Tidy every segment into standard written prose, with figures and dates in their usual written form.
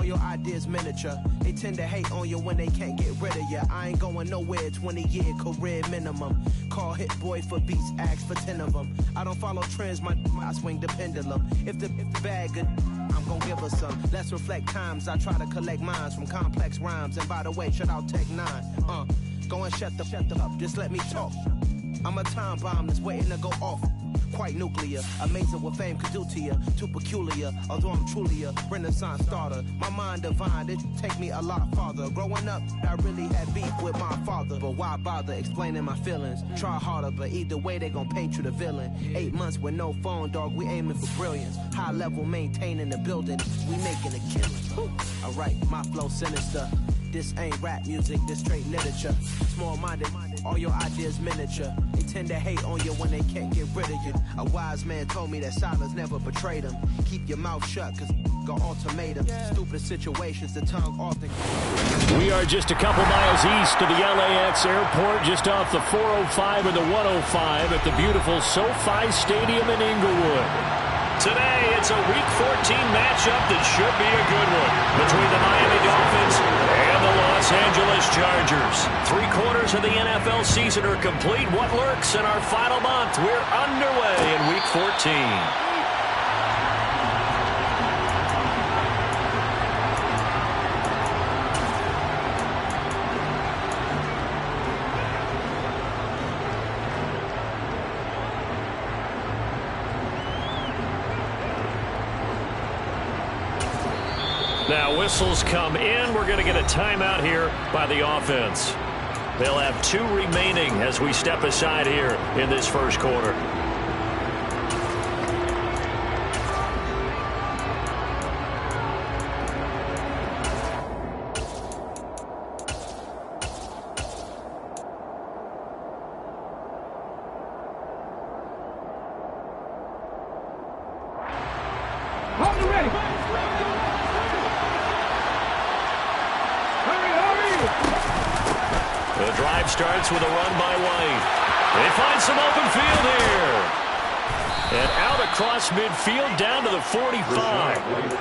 All your ideas miniature. They tend to hate on you when they can't get rid of you. I ain't going nowhere, 20-year career minimum. Call Hit Boy for beats, ask for 10 of them. I don't follow trends, I swing the pendulum. If the bag good, I'm gon' give her some. Let's reflect times. I try to collect minds from complex rhymes. And by the way, shout out Tech 9. Go and shut the up. Just let me talk. I'm a time bomb that's waiting to go off. Quite nuclear, amazing what fame could do to you. Too peculiar, although I'm truly a renaissance starter. My mind divine, it take me a lot farther. Growing up, I really had beef with my father. But why bother explaining my feelings? Try harder, but either way they gon' paint you the villain. 8 months with no phone, dog, we aiming for brilliance. High level maintaining the building, we making a killing. Alright, my flow sinister. This ain't rap music, this straight literature. Small-minded, all your ideas miniature. They tend to hate on you when they can't get rid of you. A wise man told me that silence never betrayed him. Keep your mouth shut, cause got ultimatums. Stupid situations, the tongue often. We are just a couple miles east of the LAX airport, just off the 405 and the 105 at the beautiful SoFi Stadium in Inglewood. Today, it's a Week 14 matchup that should be a good one between the Miami Dolphins and the Los Angeles Chargers. 3/4 of the NFL season are complete. What lurks in our final month? We're underway in Week 14. Now whistles come in. We're going to get a timeout here by the offense. They'll have 2 remaining as we step aside here in this first quarter. The drive starts with a run by White. They find some open field here. And out across midfield down to the 45.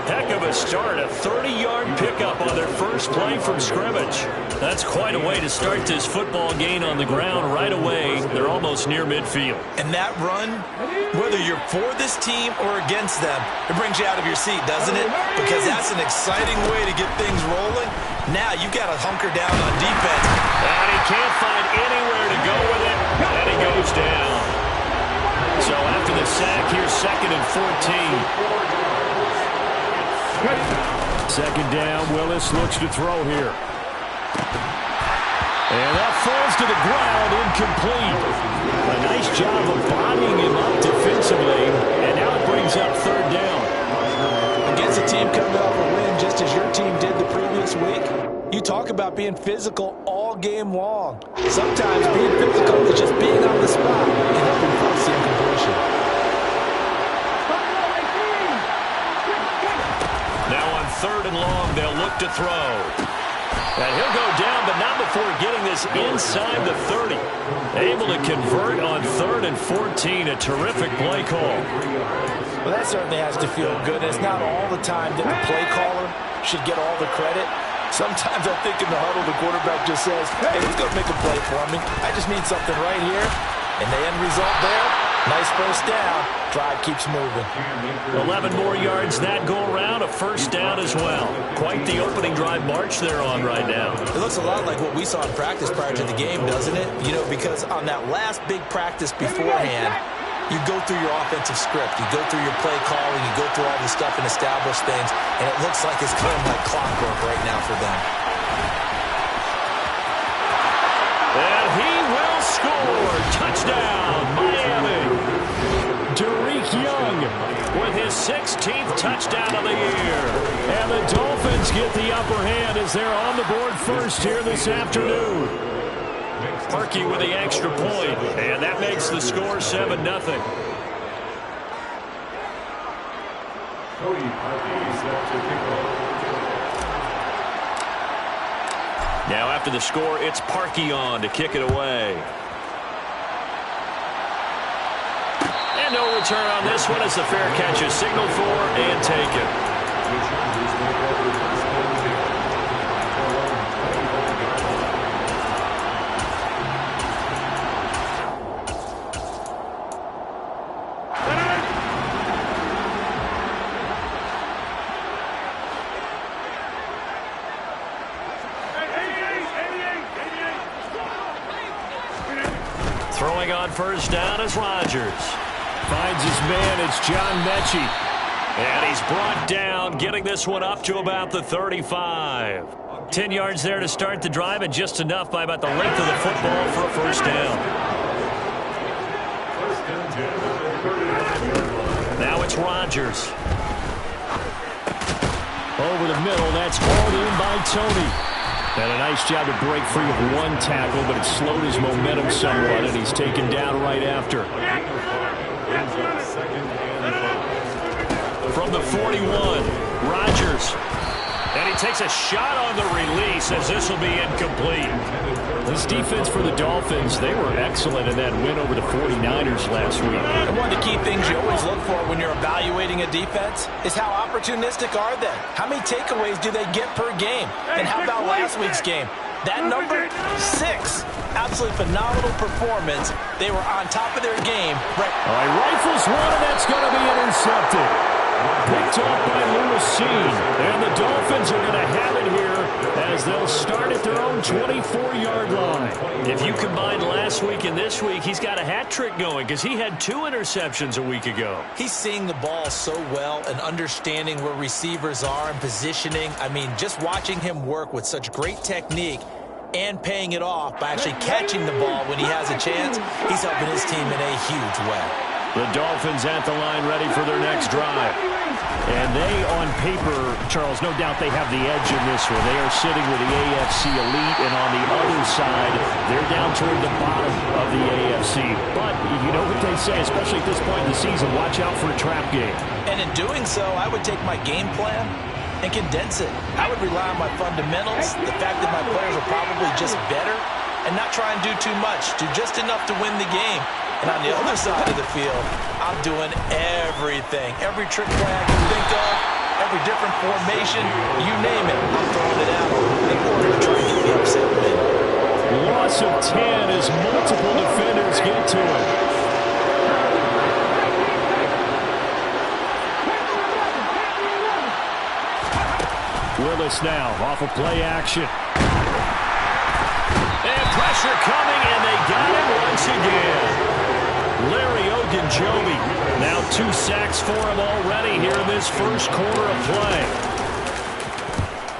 Heck of a start, a 30-yard pickup on their first play from scrimmage. That's quite a way to start this football game on the ground right away. They're almost near midfield. And that run, whether you're for this team or against them, it brings you out of your seat, doesn't it? Because that's an exciting way to get things rolling. Now you've got to hunker down on defense. And he can't find anywhere to go with it, and he goes down. So after the sack, here's 2nd and 14. Second down, Willis looks to throw here. And that falls to the ground, incomplete. A nice job of bodying him up defensively, and now it brings up 3rd down. Against a team coming off a win just as your team did the previous week, you talk about being physical all game long. Sometimes being physical is just being on the spot and helping force the incompletion. Now on 3rd and long, they'll look to throw. And he'll go down, but not before getting this inside the 30. Able to convert on 3rd and 14. A terrific play call. Well, that certainly has to feel good. It's not all the time that the play caller should get all the credit. Sometimes I think in the huddle, the quarterback just says, hey, who's going to make a play for me? I just need something right here. And the end result there, nice first down. Drive keeps moving. 11 more yards that go around, a first down as well. Quite the opening drive march they're on right now. It looks a lot like what we saw in practice prior to the game, doesn't it? You know, because on that last big practice beforehand, you go through your offensive script. You go through your play calling. You go through all this stuff and establish things. And it looks like it's kind of like clockwork right now for them. And he will score. Touchdown, Miami. Derek Young with his 16th touchdown of the year. And the Dolphins get the upper hand as they're on the board first here this afternoon. Parkey with the extra point, and that makes the score 7-0. Now after the score, it's Parkey on to kick it away. And no return on this one as the fair catch is signaled for and taken. throwing on first down is Rodgers. Finds his man. It's John Mechie. And he's brought down, getting this one up to about the 35. 10 yards there to start the drive, and just enough by about the length of the football for a first down. Now it's Rodgers. Over the middle, that's hauled in by Tony. And a nice job to break free of one tackle, but it slowed his momentum somewhat, and he's taken down right after. From the 41, Rodgers. And he takes a shot on the release as this will be incomplete. This defense for the Dolphins, they were excellent in that win over the 49ers last week. And one of the key things you always look for when you're evaluating a defense is how opportunistic are they? How many takeaways do they get per game? And how about last week's game? That number 6. Absolutely phenomenal performance. They were on top of their game. Right. All right, rifles one, and that's going to be intercepted. Picked off by Lewis Cine. And the Dolphins are going to have it here as they'll start at their own 24-yard line. If you combine last week and this week, he's got a hat trick going because he had 2 interceptions a week ago. He's seeing the ball so well and understanding where receivers are and positioning. I mean, just watching him work with such great technique and paying it off by actually catching the ball when he has a chance, he's helping his team in a huge way. The Dolphins at the line ready for their next drive. And they, on paper, Charles, no doubt they have the edge in this one. They are sitting with the AFC elite, and on the other side, they're down toward the bottom of the AFC. But you know what they say, especially at this point in the season, watch out for a trap game. And in doing so, I would take my game plan and condense it. I would rely on my fundamentals, the fact that my players are probably just better, and not try and do too much, do just enough to win the game. And on the other side of the field, I'm doing everything. Every trick play I can think of, every different formation, you name it, I'm throwing it out in order to try and get the upset win. Loss of 10 as multiple defenders get to it. Willis now off of play action. And pressure coming, and they got him once again. Larry Ogunjobi, now 2 sacks for him already here in this first quarter of play.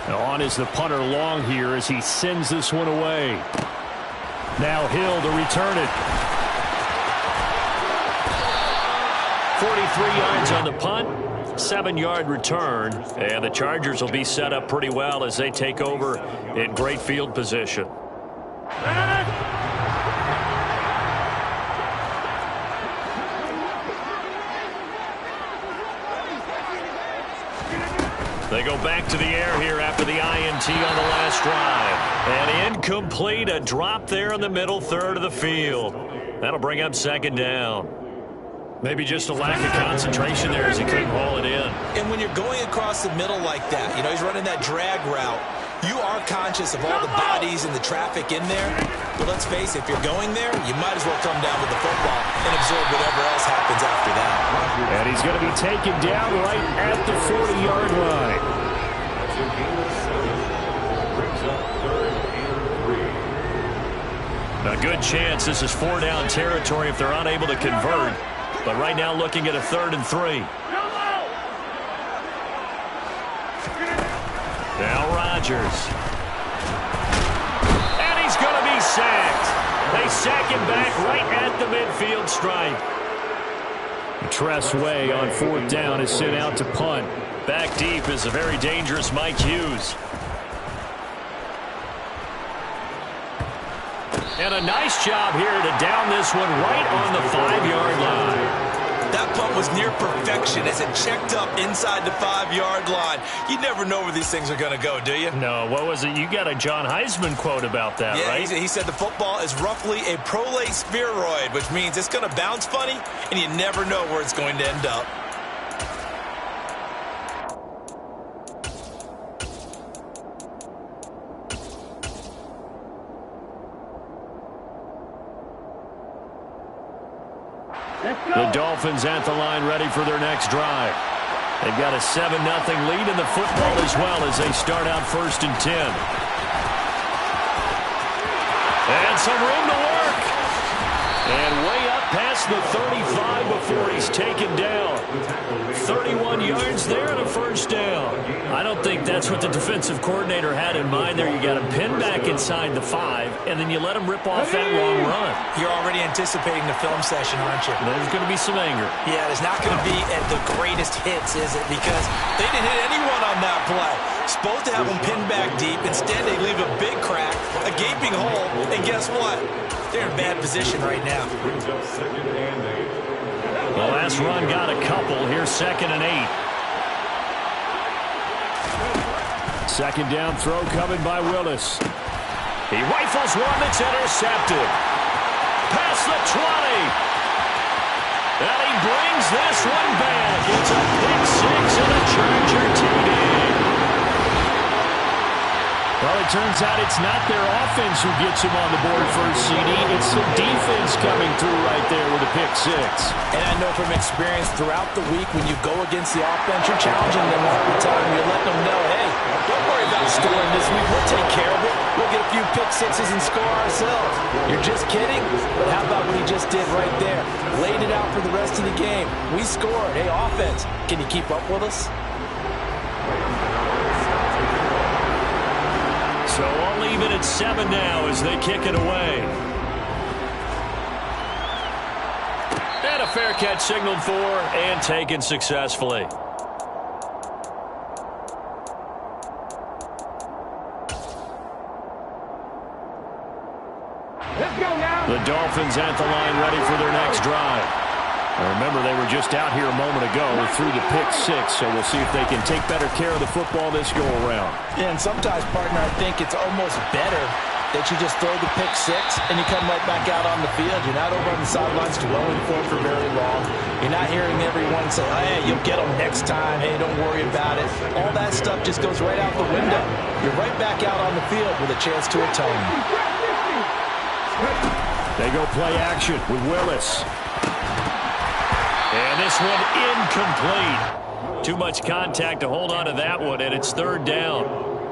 Now on is the punter Long here as he sends this one away. Now Hill to return it. 43 yards on the punt, 7-yard return, and the Chargers will be set up pretty well as they take over in great field position. They go back to the air here after the INT on the last drive. And incomplete, a drop there in the middle third of the field. That'll bring up second down. Maybe just a lack of concentration there as he couldn't haul it in. And when you're going across the middle like that, you know, he's running that drag route, you are conscious of all the bodies and the traffic in there. But let's face it, if you're going there, you might as well come down with the football and absorb whatever else happens after that. And he's going to be taken down right at the 40-yard line. A good chance this is 4-down territory if they're unable to convert. But right now looking at a 3rd and 3. Now Rodgers. And he's going to be sacked. They sack him back right at the midfield stripe. Tress Way on 4th down is sent out to punt. Back deep is a very dangerous Mike Hughes. And a nice job here to down this one right on the 5-yard line. That punt was near perfection as it checked up inside the 5-yard line. You never know where these things are going to go, do you? No, what was it? You got a John Heisman quote about that, yeah, right? He said the football is roughly a prolate spheroid, which means it's going to bounce funny, and you never know where it's going to end up. The Dolphins at the line ready for their next drive. They've got a 7-0 lead in the football as well as they start out 1st and 10. And some room to work. And way up past the 35 before he's taken down. 31 yards there and a first down. I don't think that's what the defensive coordinator had in mind there. You got him pinned back inside the 5, and then you let him rip off that long run. You're already anticipating the film session, aren't you? There's going to be some anger. Yeah, there's not going to be at the greatest hits, is it? Because they didn't hit anyone on that play. Supposed to have them pinned back deep. Instead, they leave a big crack, a gaping hole, and guess what? They're in bad position right now. The last run got a couple. Here's 2nd and 8. Second down throw coming by Willis. He rifles one that's intercepted. Past the 20. And he brings this one back. It's a pick 6 and a Charger TD. Well, it turns out it's not their offense who gets him on the board first, CD. It's the defense coming through right there with a pick 6. And I know from experience throughout the week when you go against the offense, you're challenging them all the time. You're letting them know, hey, don't worry about scoring this week. We'll take care of it. We'll get a few pick 6s and score ourselves. You're just kidding? But how about what he just did right there? Laid it out for the rest of the game. We scored. Hey, offense, can you keep up with us? So all even at 7 now as they kick it away. And a fair catch signaled for and taken successfully. Let's go now. The Dolphins at the line ready for their next drive. Now remember, they were just out here a moment ago through the pick 6, so we'll see if they can take better care of the football this go-around. Yeah, and sometimes, partner, I think it's almost better that you just throw the pick 6 and you come right back out on the field. You're not over on the sidelines dwelling for very long. You're not hearing everyone say, oh, yeah, you'll get them next time. Hey, don't worry about it. All that stuff just goes right out the window. You're right back out on the field with a chance to atone. They go play action with Willis. And this one incomplete. Too much contact to hold on to that one, and it's 3rd down.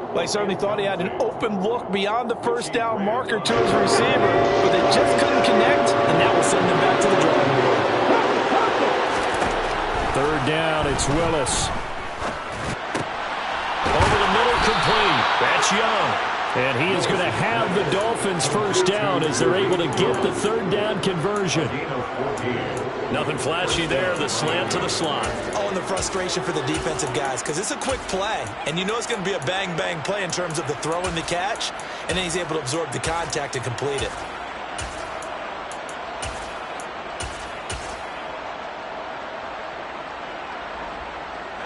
Well, I certainly thought he had an open look beyond the first down marker to his receiver, but they just couldn't connect, and that will send them back to the drawing board. 3rd down, it's Willis. Over the middle, complete. That's Young. And he is going to have the Dolphins first down as they're able to get the 3rd down conversion. Nothing flashy there, the slant to the slot. Oh, and the frustration for the defensive guys, because it's a quick play, and you know it's going to be a bang-bang play in terms of the throw and the catch, and then he's able to absorb the contact and complete it.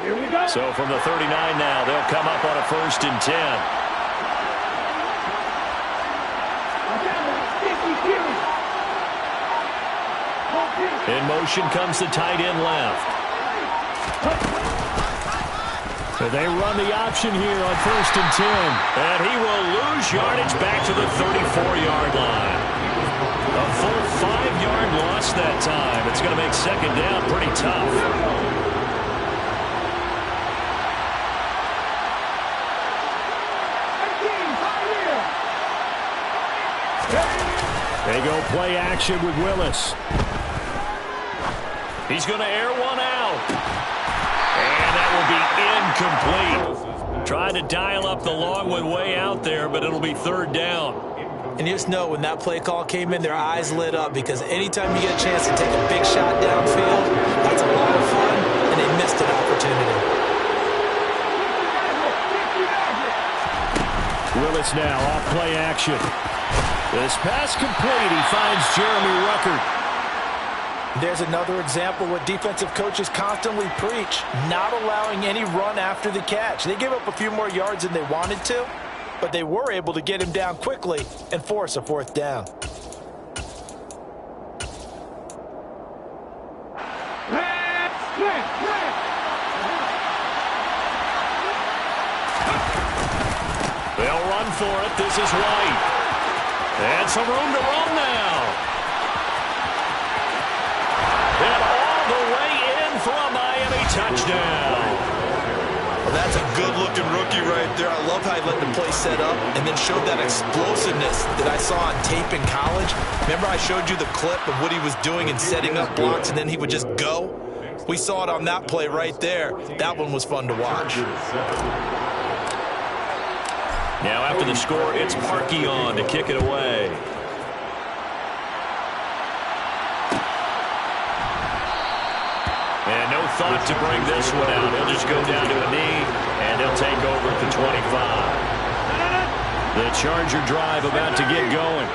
Here we go. So from the 39 now, they'll come up on a 1st and 10. In motion comes the tight end left. So they run the option here on 1st and 10. And he will lose yardage back to the 34-yard line. A full 5-yard loss that time. It's going to make 2nd down pretty tough. They go play action with Willis. He's going to air one out. And that will be incomplete. Trying to dial up the long one way out there, but it'll be 3rd down. And you just know when that play call came in, their eyes lit up, because anytime you get a chance to take a big shot downfield, that's a lot of fun, and they missed an opportunity. Willis now off play action. This pass complete. He finds Jeremy Ruckert. There's another example what defensive coaches constantly preach, not allowing any run after the catch. They gave up a few more yards than they wanted to, but they were able to get him down quickly and force a 4th down. They'll run for it. This is White. And some room to run now. And all the way in for a Miami touchdown. Well, that's a good-looking rookie right right there. I love how he let the play set up and then showed that explosiveness that I saw on tape in college. Remember I showed you the clip of what he was doing and setting up blocks, and then he would just go? We saw it on that play right there. That one was fun to watch. Now after the score, it's Parkey on to kick it away. And no thought to bring this one out. He'll just go down to a knee, and he'll take over at the 25. The Charger drive about to get going.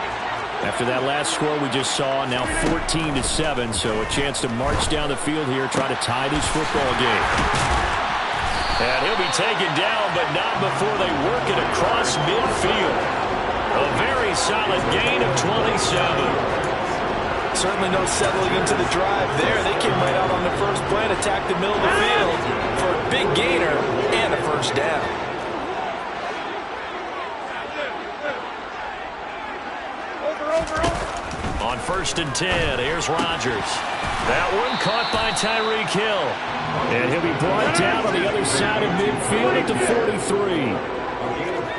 After that last score we just saw, now 14-7, so a chance to march down the field here, try to tie this football game. And he'll be taken down, but not before they work it across midfield. A very solid gain of 27. Certainly no settling into the drive there. They came right out on the first play and attacked the middle of the field for a big gainer and a first down. On 1st and 10, here's Rodgers. That one caught by Tyreek Hill. And he'll be brought down on the other side of midfield at the 43.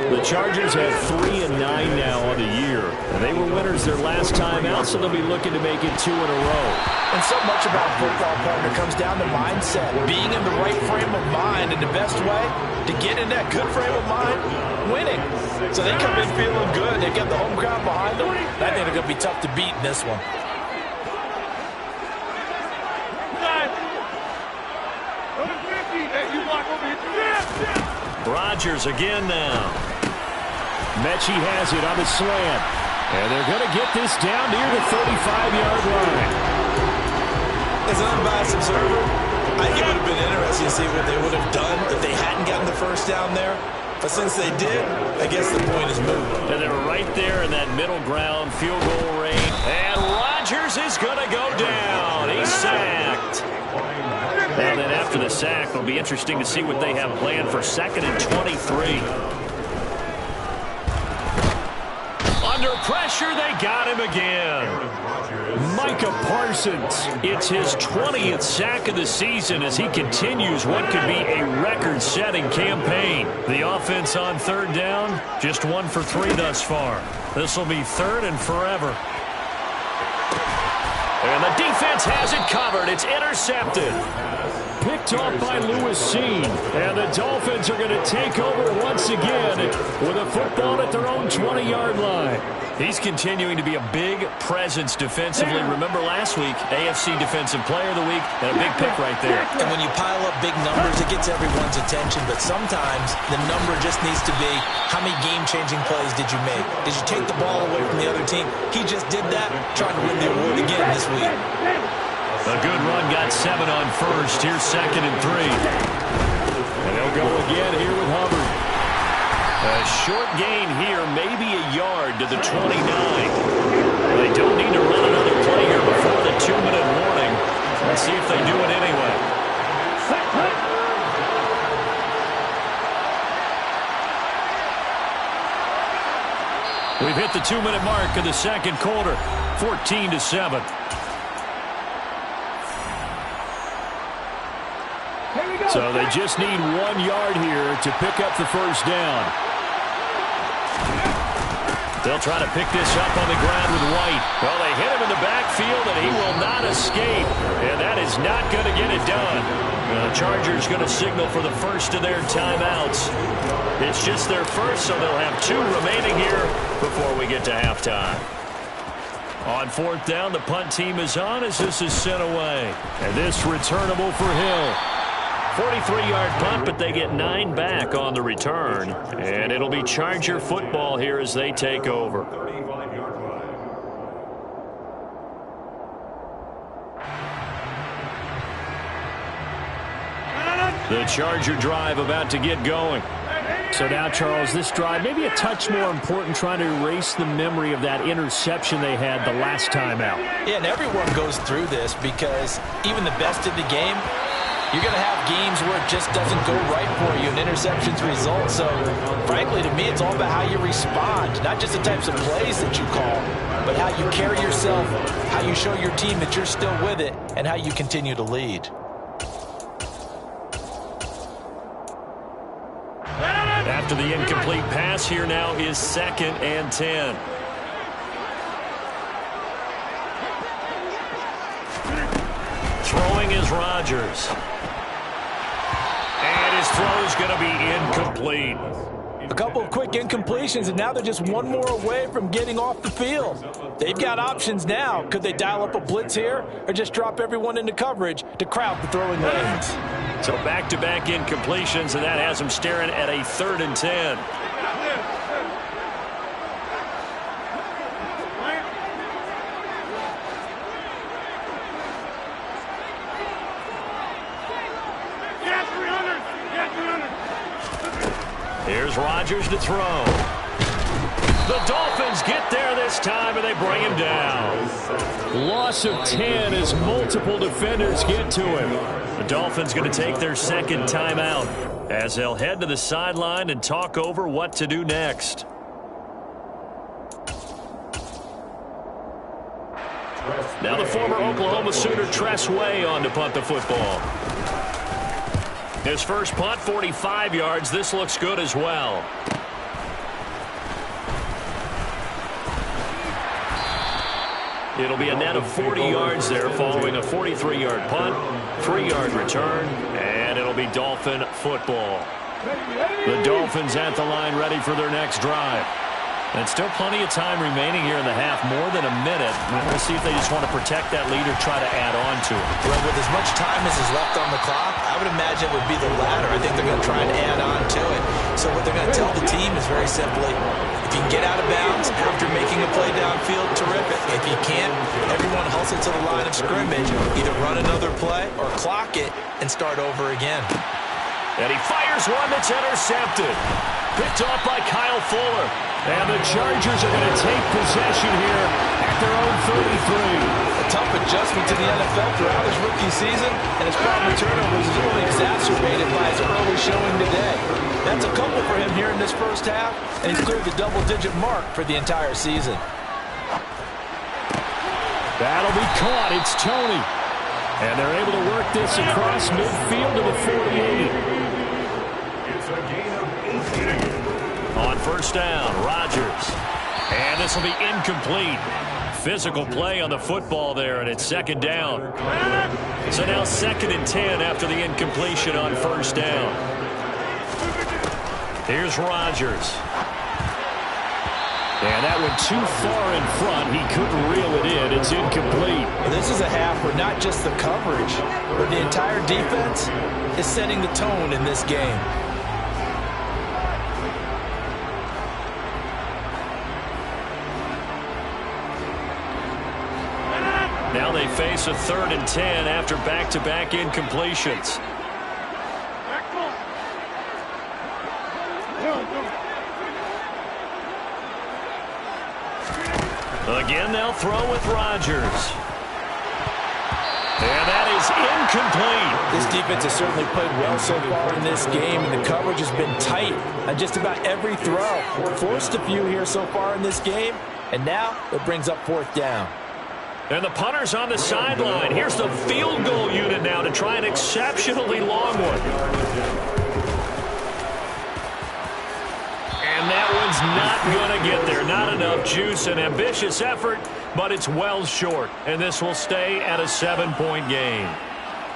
The Chargers have 3-9 now on the year. And they were winners their last time out, so they'll be looking to make it 2 in a row. And so much about football, partner, comes down to mindset. Being in the right frame of mind, and the best way to get in that good frame of mind, winning. So they come in feeling good. They get the home crowd behind them. I think they're going to be tough to beat in this one. Rodgers again now. Mechie has it on the slant. And they're going to get this down near the 35-yard line. As an unbiased observer, I think it would have been interesting to see what they would have done if they hadn't gotten the first down there. But since they did, I guess the point is moved. And they're right there in that middle ground field goal range. And Rodgers is going to go down. He's sacked. Now then after the sack, it'll be interesting to see what they have planned for 2nd and 23. Under pressure, they got him again. Micah Parsons, it's his 20th sack of the season as he continues what could be a record-setting campaign. The offense on 3rd down, just 1 for 3 thus far. This will be 3rd and forever. And the defense has it covered. It's intercepted. Picked off by Lewis Cine. And the Dolphins are going to take over once again with a football at their own 20-yard line. He's continuing to be a big presence defensively. Remember last week, AFC Defensive Player of the Week, and a big pick right there. And when you pile up big numbers, it gets everyone's attention. But sometimes the number just needs to be, how many game-changing plays did you make? Did you take the ball away from the other team? He just did that, trying to win the award again this week. A good run, got 7 on 1st. Here's 2nd and 3. And they'll go again here with Hubbard. A short gain here, maybe a yard to the 29. They don't need to run another play here before the 2-minute warning. Let's see if they do it anyway. We've hit the 2-minute mark of the 2nd quarter, 14-7. So they just need 1 yard here to pick up the first down. They'll try to pick this up on the ground with White. Well, they hit him in the backfield, and he will not escape. And that is not going to get it done. The Chargers going to signal for the first of their timeouts. It's just their first, so they'll have 2 remaining here before we get to halftime. On 4th down, the punt team is on as this is sent away. And this returnable for Hill. 43-yard punt, but they get 9 back on the return. And it'll be Charger football here as they take over. The Charger drive about to get going. So now, Charles, this drive maybe a touch more important, trying to erase the memory of that interception they had the last time out. Yeah, and everyone goes through this because even the best in the game, you're going to have games where it just doesn't go right for you and interceptions result. So, frankly, to me, it's all about how you respond, not just the types of plays that you call, but how you carry yourself, how you show your team that you're still with it, and how you continue to lead. After the incomplete pass, here now is 2nd and 10. Throwing is Rodgers. And his throw is going to be incomplete. A couple of quick incompletions, and now they're just one more away from getting off the field. They've got options now. Could they dial up a blitz here or just drop everyone into coverage to crowd the throwing lanes? So back-to-back incompletions, and that has them staring at a 3rd and 10. Here's Rodgers to throw. The Dolphins get there this time, and they bring him down. Loss of 10 as multiple defenders get to him. The Dolphins going to take their 2nd timeout as they'll head to the sideline and talk over what to do next. Now the former Oklahoma Sooner Tress Way on to punt the football. His first punt, 45 yards. This looks good as well. It'll be a net of 40 yards there following a 43-yard punt, 3-yard return, and it'll be Dolphin football. The Dolphins at the line ready for their next drive. And still plenty of time remaining here in the half, more than a minute. We'll see if they just want to protect that lead or try to add on to it. Well, with as much time as is left on the clock, I would imagine it would be the latter. I think they're going to try and add on to it. So what they're going to tell the team is very simply, if you can get out of bounds after making a play downfield, terrific. If you can't, everyone hustle to the line of scrimmage, either run another play or clock it and start over again. And he fires one that's intercepted. Picked off by Kyle Fuller. And the Chargers are going to take possession here at their own 33. A tough adjustment to the NFL throughout his rookie season, and his problem with turnovers is only exacerbated by his early showing today. That's a couple for him here in this first half, and he's cleared the double-digit mark for the entire season. That'll be caught. It's Toney. And they're able to work this across midfield to the 48. On first down, Rodgers. And this will be incomplete. Physical play on the football there, and it's 2nd down. So now 2nd and 10 after the incompletion on first down. Here's Rodgers. And that went too far in front. He couldn't reel it in. It's incomplete. This is a half where not just the coverage, but the entire defense is setting the tone in this game. Now they face a 3rd and 10 after back-to-back incompletions. Again, they'll throw with Rodgers. And that is incomplete. This defense has certainly played well so far in this game, and the coverage has been tight on just about every throw. Forced a few here so far in this game, and now it brings up 4th down. And the punter's on the sideline. Here's the field goal unit now to try an exceptionally long one. And that one's not going to get there. Not enough juice. An ambitious effort, but it's well short. And this will stay at a 7-point game.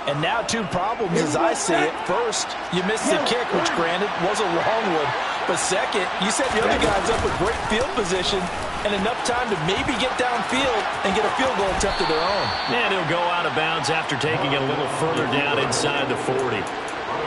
And now 2 problems as I see it. First, you missed the kick, which granted was a long one. But second, you set the other guys up with great field position and enough time to maybe get downfield and get a field goal attempt of their own. And he'll go out of bounds after taking it a little further down inside the 40.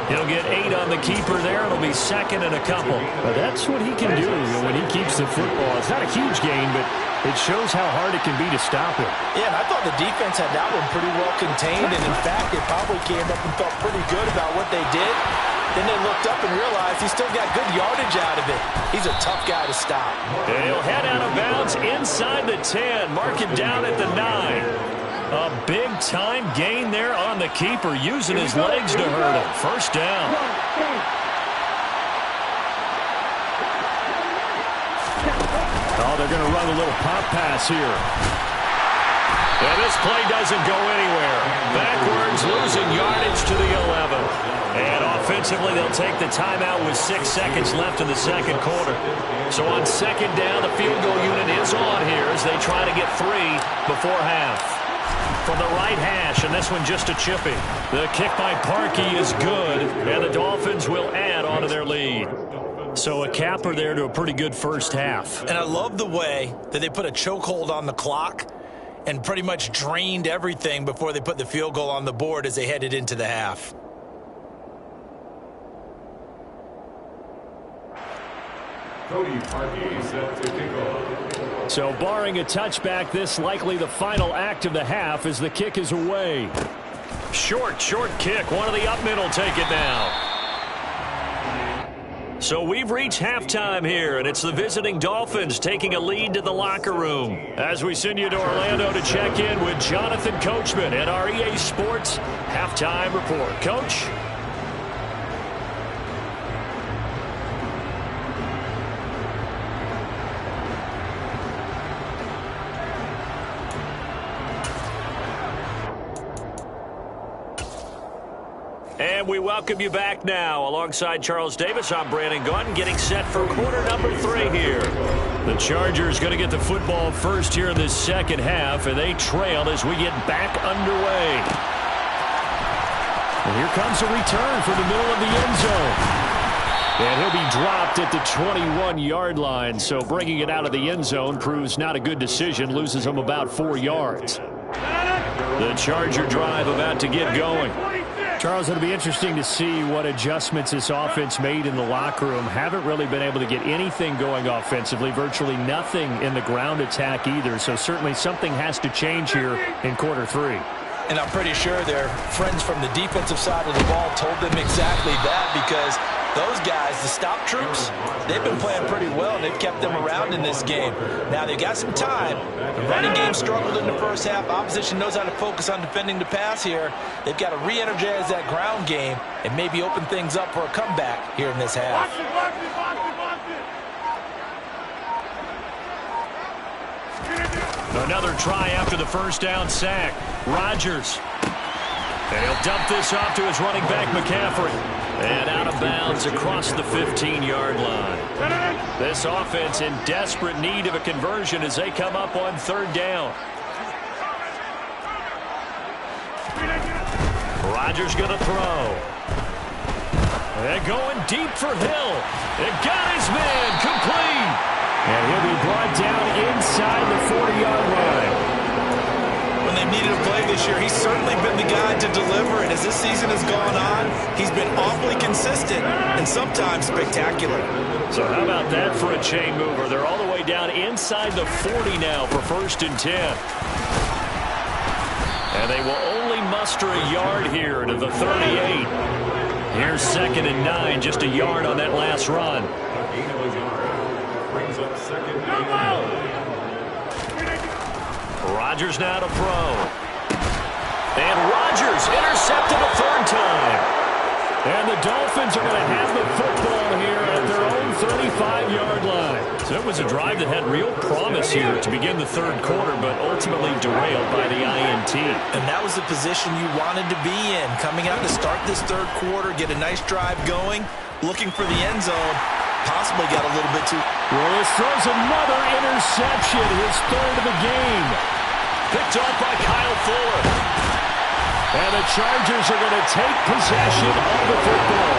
He'll get 8 on the keeper there. It'll be 2nd and a couple. But that's what he can do when he keeps the football. It's not a huge gain, but it shows how hard it can be to stop him. Yeah, and I thought the defense had that one pretty well contained, and in fact, they probably came up and felt pretty good about what they did. Then they looked up and realized he still got good yardage out of it. He's a tough guy to stop. And he'll head out of bounds inside the 10. Mark him down at the 9. A big-time gain there on the keeper, using his legs to hurt him. First down. Oh, they're going to run a little pop pass here. And this play doesn't go anywhere. Backwards, losing yardage to the 11. And defensively, they'll take the timeout with 6 seconds left in the second quarter. So on second down, the field goal unit is on here as they try to get 3 before half. From the right hash, and this one just a chippy. The kick by Parkey is good, and the Dolphins will add on to their lead. So a capper there to a pretty good first half. And I love the way that they put a chokehold on the clock and pretty much drained everything before they put the field goal on the board as they headed into the half. Cody Parkey set to kick off. So barring a touchback, this likely the final act of the half as the kick is away. Short kick. One of the up middle take it now. So we've reached halftime here, and it's the visiting Dolphins taking a lead to the locker room. As we send you to Orlando to check in with Jonathan Coachman at our EA Sports Halftime Report. Coach? And we welcome you back now. Alongside Charles Davis, I'm Brandon Gaudin, getting set for quarter number 3 here. The Chargers going to get the football first here in this second half, and they trail as we get back underway. And here comes a return from the middle of the end zone. And he'll be dropped at the 21-yard line, so bringing it out of the end zone proves not a good decision, loses him about 4 yards. The Charger drive about to get going. Charles, it'll be interesting to see what adjustments this offense made in the locker room. Haven't really been able to get anything going offensively, virtually nothing in the ground attack either. So certainly something has to change here in quarter 3. And I'm pretty sure their friends from the defensive side of the ball told them exactly that, because those guys, the stop troops, they've been playing pretty well, and they've kept them around in this game. Now, they've got some time. The running game struggled in the first half. Opposition knows how to focus on defending the pass here. They've got to re-energize that ground game and maybe open things up for a comeback here in this half. Another try after the first down sack. Rodgers. And he'll dump this off to his running back, McCaffrey. And out of bounds across the 15-yard line. This offense in desperate need of a conversion as they come up on third down. Rodgers going to throw. And going deep for Hill. It got his man complete. And he'll be brought down inside the 40-yard line. When they've needed a play this year, he's certainly been the guy to deliver. And as this season has gone on, he's been awfully consistent and sometimes spectacular. So how about that for a chain mover? They're all the way down inside the 40 now for 1st and 10. And they will only muster a yard here to the 38. Here's 2nd and 9, just a yard on that last run. Rodgers now to throw. And Rodgers intercepted a 3rd time. And the Dolphins are going to have the football here at their own 35-yard line. So it was a drive that had real promise here to begin the 3rd quarter, but ultimately derailed by the INT. And that was the position you wanted to be in. Coming out to start this 3rd quarter, get a nice drive going, looking for the end zone. Possibly got a little bit too... Willis throws another interception, his 3rd of the game. Picked off by Kyle Fuller. And the Chargers are going to take possession of the football.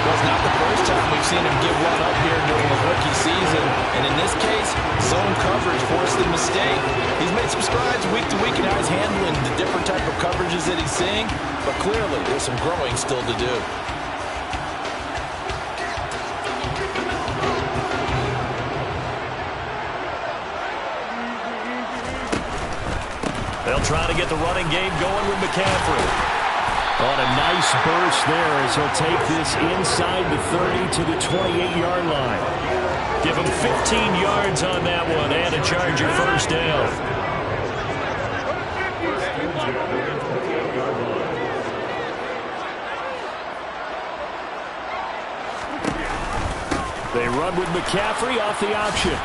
Well, it's not the first time we've seen him give one up here during his rookie season. And in this case, zone coverage forced the mistake. He's made some strides week to week in how he's handling the different type of coverages that he's seeing. But clearly, there's some growing still to do. They'll try to get the running game going with McCaffrey. On a nice burst there as he'll take this inside the 30 to the 28-yard line. Give him 15 yards on that one and a Charger 1st down. They run with McCaffrey off the option.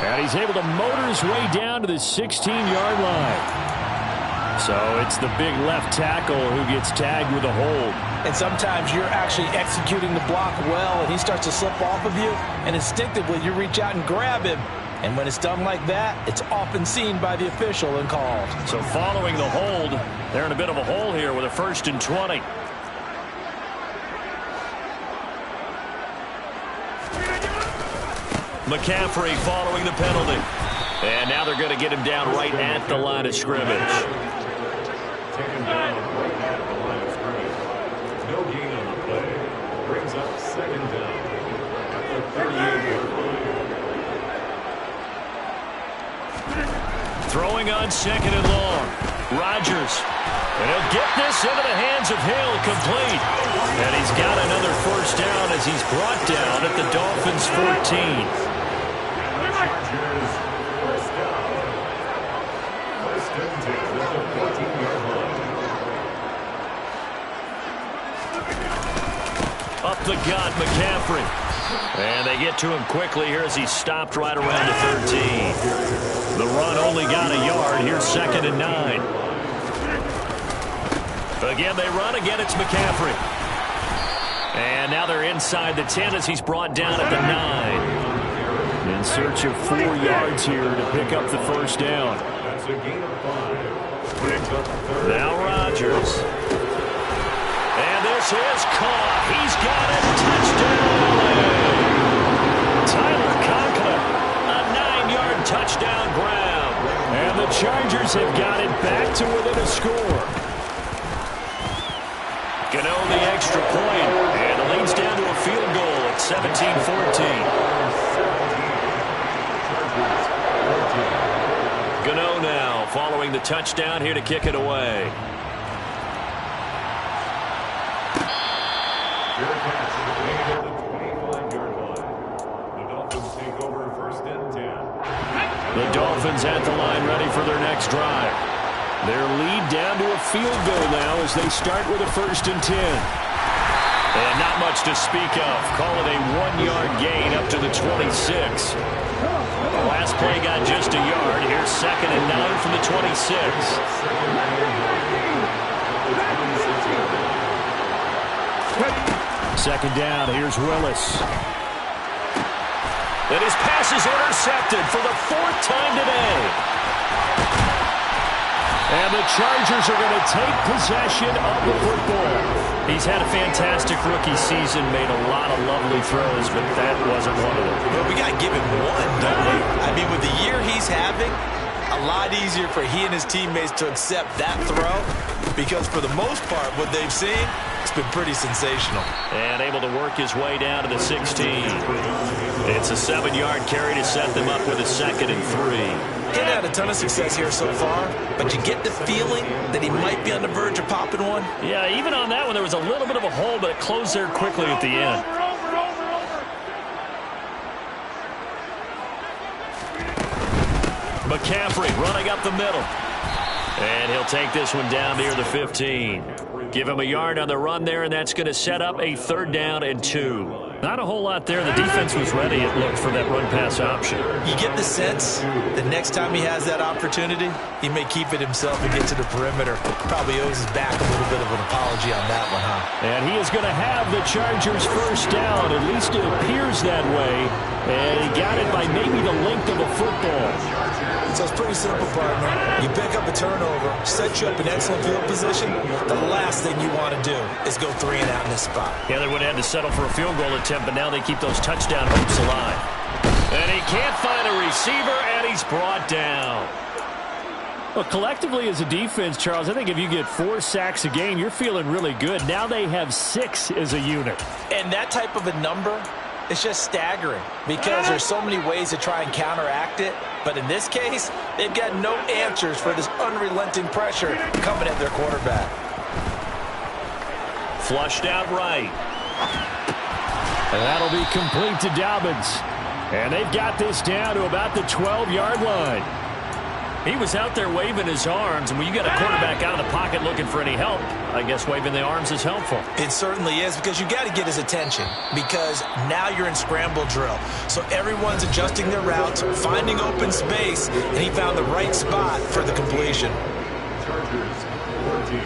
And he's able to motor his way down to the 16-yard line. So it's the big left tackle who gets tagged with a hold. And sometimes you're actually executing the block well, and he starts to slip off of you, and instinctively you reach out and grab him. And when it's done like that, it's often seen by the official and called. So following the hold, they're in a bit of a hole here with a 1st and 20. McCaffrey following the penalty. And now they're going to get him down right at the line of scrimmage. Taken down right at the line of scrimmage. No gain on the play. Brings up 2nd down at the 38-yard line. Throwing on 2nd and long. Rodgers. And he'll get this into the hands of Hill, complete. And he's got another 1st down as he's brought down at the Dolphins' 14. Chargers, 1st down. 1st and 10 at the 14-yard line. Up the gut, McCaffrey. And they get to him quickly here as he's stopped right around the 13. The run only got a yard. Here's 2nd and 9. Again, they run. Again, it's McCaffrey. And now they're inside the 10 as he's brought down at the 9. In search of 4 yards here to pick up the 1st down. That's a gain of 5. Brings up 3rd. Now Rodgers. And this is caught. He's got it. Touchdown. Tyler Conklin. A 9-yard touchdown grab. And the Chargers have got it back to within a score. Gano the extra point. And it leads down to a field goal at 17-14. Gano now following the touchdown here to kick it away. Fair catch made at the 25-yard line. The Dolphins take over 1st and 10. The Dolphins at the line ready for their next drive. Their lead down to a field goal now as they start with a 1st and 10. And not much to speak of. Call it a 1-yard gain up to the 26. Last play got just a yard. Here's 2nd and 9 from the 26. Second down. Here's Willis. And his pass is intercepted for the 4th time today. And the Chargers are going to take possession of the football. He's had a fantastic rookie season, made a lot of lovely throws, but that wasn't one of them. Well, we got to give him one, don't we? I mean, with the year he's having, a lot easier for he and his teammates to accept that throw because for the most part, what they've seen, it's been pretty sensational. And able to work his way down to the 16. It's a 7-yard carry to set them up with a 2nd and 3. He's had a ton of success here so far, but you get the feeling that he might be on the verge of popping one. Yeah, even on that one, there was a little bit of a hole, but it closed there quickly at the end. McCaffrey running up the middle. And he'll take this one down near the 15. Give him a yard on the run there, and that's going to set up a 3rd down and 2. Not a whole lot there. The defense was ready, it looked, for that run-pass option. You get the sense that next time he has that opportunity, he may keep it himself and get to the perimeter. Probably owes his back a little bit of an apology on that one, huh? And he is going to have the Chargers' 1st down. At least it appears that way. And he got it by maybe the length of a football. So it's pretty simple, partner. You pick up a turnover, set you up in excellent field position. The last thing you want to do is go 3 and out in this spot. Yeah, they would have had to settle for a field goal attempt, but now they keep those touchdown hopes alive. And he can't find a receiver, and he's brought down. Well, collectively as a defense, Charles, I think if you get 4 sacks a game, you're feeling really good. Now they have 6 as a unit. And that type of a number, it's just staggering because there's so many ways to try and counteract it. But in this case, they've got no answers for this unrelenting pressure coming at their quarterback. Flushed out right. And that'll be complete to Dobbins. And they've got this down to about the 12-yard line. He was out there waving his arms, and when you got a quarterback out of the pocket looking for any help, I guess waving the arms is helpful. It certainly is, because you got to get his attention, because now you're in scramble drill. So everyone's adjusting their routes, finding open space, and he found the right spot for the completion. Chargers 14.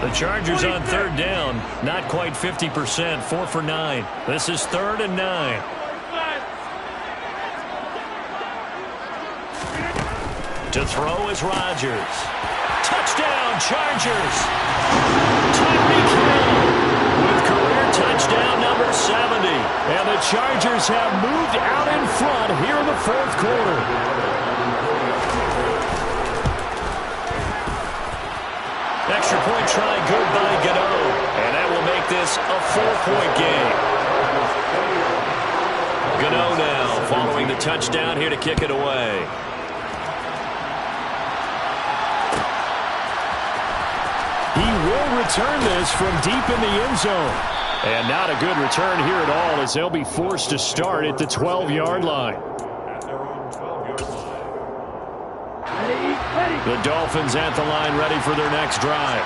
The Chargers on third down, not quite 50%, 4 for 9. This is 3rd and 9. To throw is Rodgers. Touchdown, Chargers. Tyreek Hill with career touchdown number 70. And the Chargers have moved out in front here in the 4th quarter. Extra point try good by Gano. And that will make this a 4-point game. Gano now following the touchdown here to kick it away. He will return this from deep in the end zone. And not a good return here at all as they'll be forced to start at the 12-yard line. The Dolphins at the line ready for their next drive.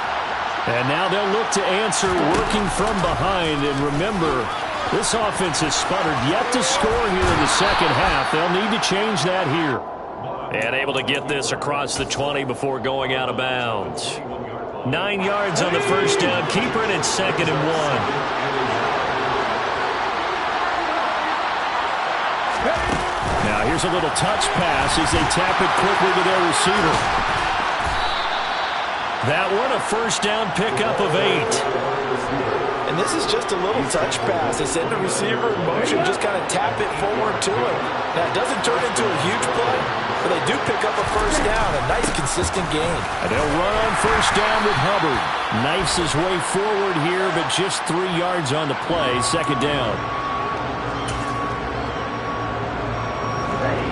And now they'll look to answer working from behind. And remember, this offense has sputtered yet to score here in the second half. They'll need to change that here. And able to get this across the 20 before going out of bounds. 9 yards on the first down. Keeper it at 2nd and 1. Now here's a little touch pass as they tap it quickly to their receiver. That one a first down pickup of 8. And this is just a little touch pass. They send the receiver in motion, just kind of tap it forward to him. Now it doesn't turn into a huge play, but they do pick up a first down. A nice consistent gain. And they'll run on first down with Hubbard. Knifes his way forward here, but just 3 yards on the play. 2nd down.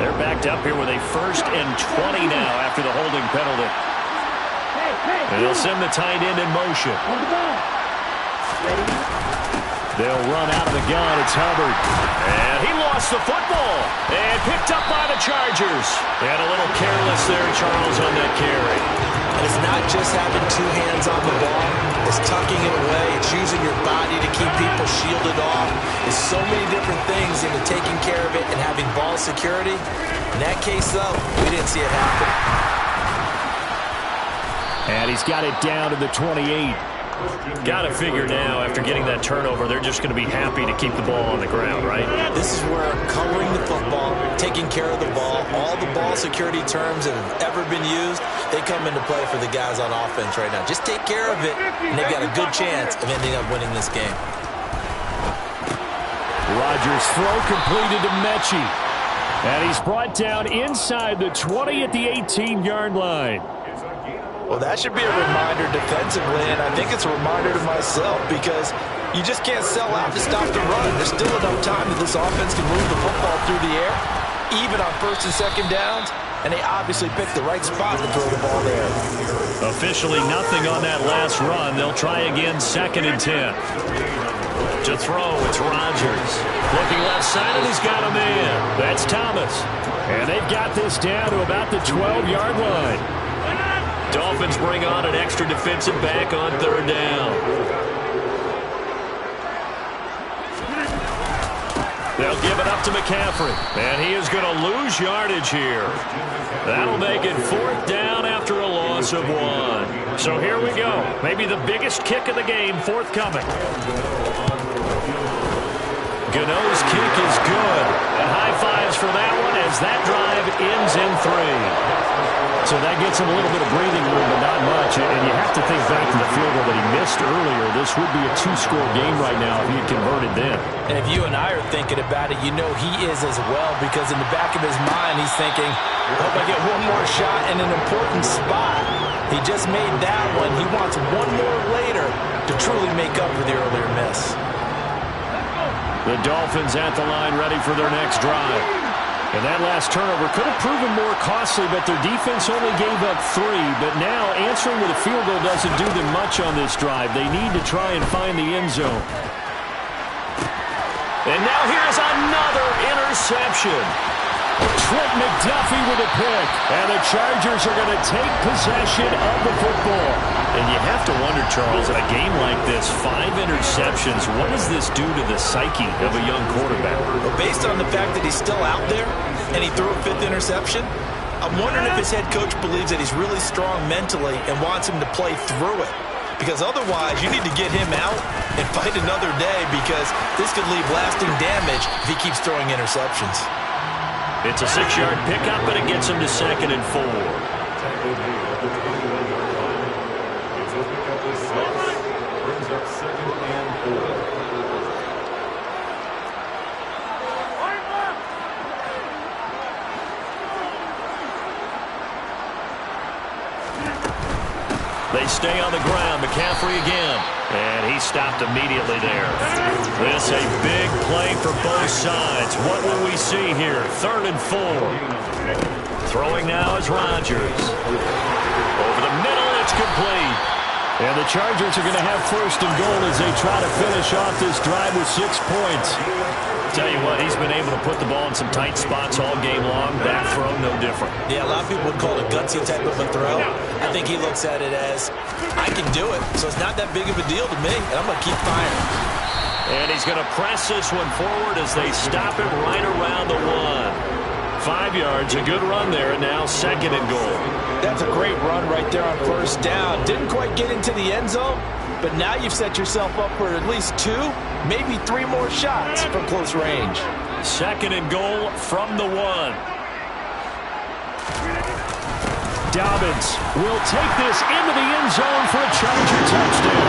They're backed up here with a 1st and 20 now after the holding penalty. And they'll send the tight end in motion. They'll run out of the gun. It's Hubbard. And he lost the football. And picked up by the Chargers. And a little careless there, Charles, on that carry. And it's not just having 2 hands on the ball. It's tucking it away. It's using your body to keep people shielded off. There's so many different things into taking care of it and having ball security. In that case, though, we didn't see it happen. And he's got it down to the 28. Got to figure now, after getting that turnover, they're just going to be happy to keep the ball on the ground, right? This is where covering the football, taking care of the ball, all the ball security terms that have ever been used, they come into play for the guys on offense right now. Just take care of it, and they've got a good chance of ending up winning this game. Rodgers' throw completed to Mechie. And he's brought down inside the 20 at the 18-yard line. Well, that should be a reminder defensively, and I think it's a reminder to myself because you just can't sell out to stop the run. There's still enough time that this offense can move the football through the air, even on 1st and 2nd downs, and they obviously picked the right spot to throw the ball there. Officially nothing on that last run. They'll try again 2nd and 10. To throw, it's Rodgers. Looking left side, and he's got a man. That's Thomas. And they've got this down to about the 12-yard line. Dolphins bring on an extra defensive back on 3rd down. They'll give it up to McCaffrey. And he is going to lose yardage here. That'll make it 4th down after a loss of 1. So here we go. Maybe the biggest kick of the game forthcoming. Gano's kick is good. And high fives for that one as that drive ends in 3. So that gets him a little bit of breathing room, but not much. And you have to think back to the field goal that he missed earlier. This would be a 2-score game right now if he had converted then. And if you and I are thinking about it, you know he is as well, because in the back of his mind, he's thinking, I hope I get one more shot in an important spot. He just made that one. He wants one more later to truly make up for the earlier miss. The Dolphins at the line ready for their next drive. And that last turnover could have proven more costly, but their defense only gave up 3. But now answering with a field goal doesn't do them much on this drive. They need to try and find the end zone. And now here's another interception. Trent McDuffie with a pick. And the Chargers are going to take possession of the football. And you have to wonder, Charles, in a game like this, 5 interceptions, what does this do to the psyche of a young quarterback? Well, based on the fact that he's still out there and he threw a 5th interception, I'm wondering if his head coach believes that he's really strong mentally and wants him to play through it. Because otherwise, you need to get him out and fight another day, because this could leave lasting damage if he keeps throwing interceptions. It's a 6-yard pickup, and it gets him to 2nd and 4. Tackle made at the 21-yard line. It's a pickup of 6. Brings up 2nd and 4. They stay on the ground. McCaffrey again. And he stopped immediately there. This a big play for both sides. What will we see here? 3rd and 4. Throwing now is Rodgers. Over the middle, it's complete. And the Chargers are going to have 1st and goal as they try to finish off this drive with 6 points. Tell you what, he's been able to put the ball in some tight spots all game long. That throw, no different. Yeah, a lot of people would call it a gutsy type of a throw. I think he looks at it as, I can do it, so it's not that big of a deal to me, and I'm going to keep firing. And he's going to press this one forward as they stop him right around the 1. 5 yards, a good run there, and now 2nd and goal. That's a great run right there on 1st down. Didn't quite get into the end zone, but now you've set yourself up for at least 2, maybe 3 more shots from close range. 2nd and goal from the 1. Dobbins will take this into the end zone for a Charger touchdown.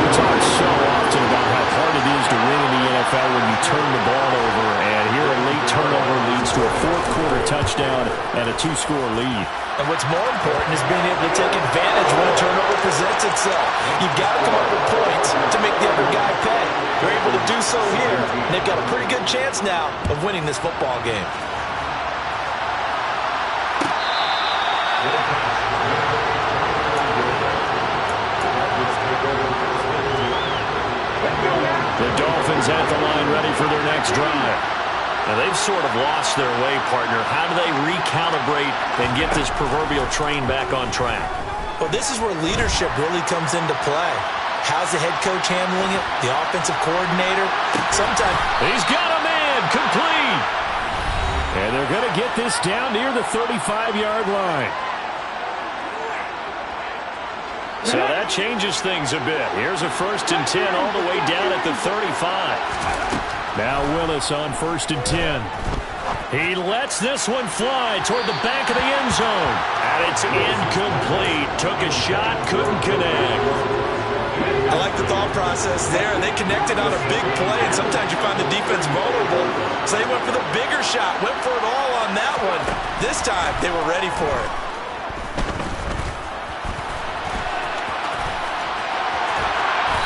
We talk so often about how hard it is to win in the NFL when you turn the ball over, and here a late turnover leads to a 4th-quarter touchdown and a 2-score lead. And what's more important is being able to take advantage when a turnover presents itself. You've got to come up with points to make the other guy pay. They're able to do so here, and they've got a pretty good chance now of winning this football game. The Dolphins at the line ready for their next drive. Now they've sort of lost their way, partner. How do they recalibrate and get this proverbial train back on track? Well, this is where leadership really comes into play. How's the head coach handling it? The offensive coordinator? Sometimes he's got a man complete. And they're going to get this down near the 35-yard line. So that changes things a bit. Here's a 1st and 10 all the way down at the 35. Now Willis on 1st and 10. He lets this one fly toward the back of the end zone. And it's incomplete. Took a shot, couldn't connect. I like the thought process there. They connected on a big play, and sometimes you find the defense vulnerable. So they went for the bigger shot, went for it all on that one. This time, they were ready for it.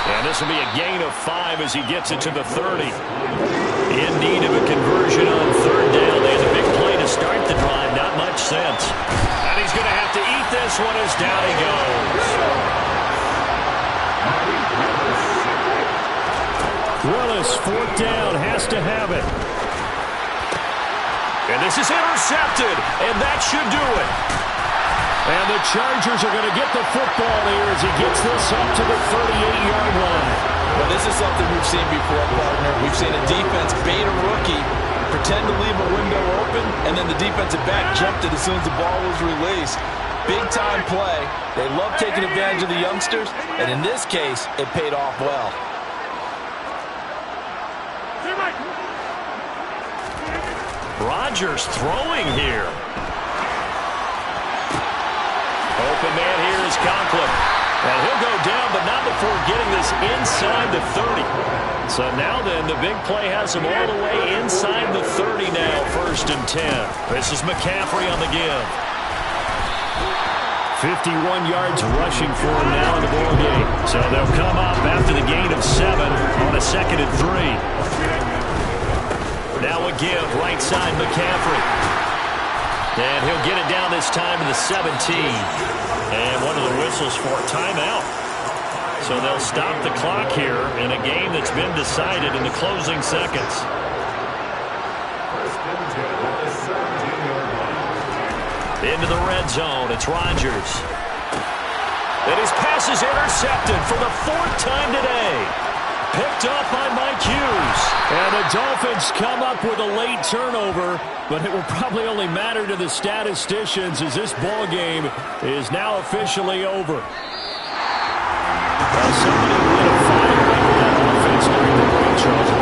And this will be a gain of 5 as he gets it to the 30. In need of a conversion on 3rd down. They had a big play to start the drive. Not much sense. And he's going to have to eat this one as down he goes. Willis, 4th down, has to have it. And this is intercepted, and that should do it. And the Chargers are going to get the football here as he gets this up to the 38-yard line. Well, this is something we've seen before, partner. We've seen a defense bait a rookie, pretend to leave a window open, and then the defensive back jumped it as soon as the ball was released. Big-time play. They love taking advantage of the youngsters, and in this case, it paid off well. Rodgers throwing here. Open man here is Conklin. And he'll go down, but not before getting this inside the 30. So now then, the big play has him all the way inside the 30 now, 1st and 10. This is McCaffrey on the give. 51 yards rushing for him now in the ball game. So they'll come up after the gain of 7 on a 2nd and 3. Now a give, right side McCaffrey. And he'll get it down this time to the 17. And one of the whistles for timeout. So they'll stop the clock here in a game that's been decided in the closing seconds. Into the red zone. It's Rodgers. And his pass is intercepted for the 4th time today. Picked up by Mike Hughes. And the Dolphins come up with a late turnover, but it will probably only matter to the statisticians as this ball game is now officially over. Well, somebody lit a fire under that offense during the break, Charles.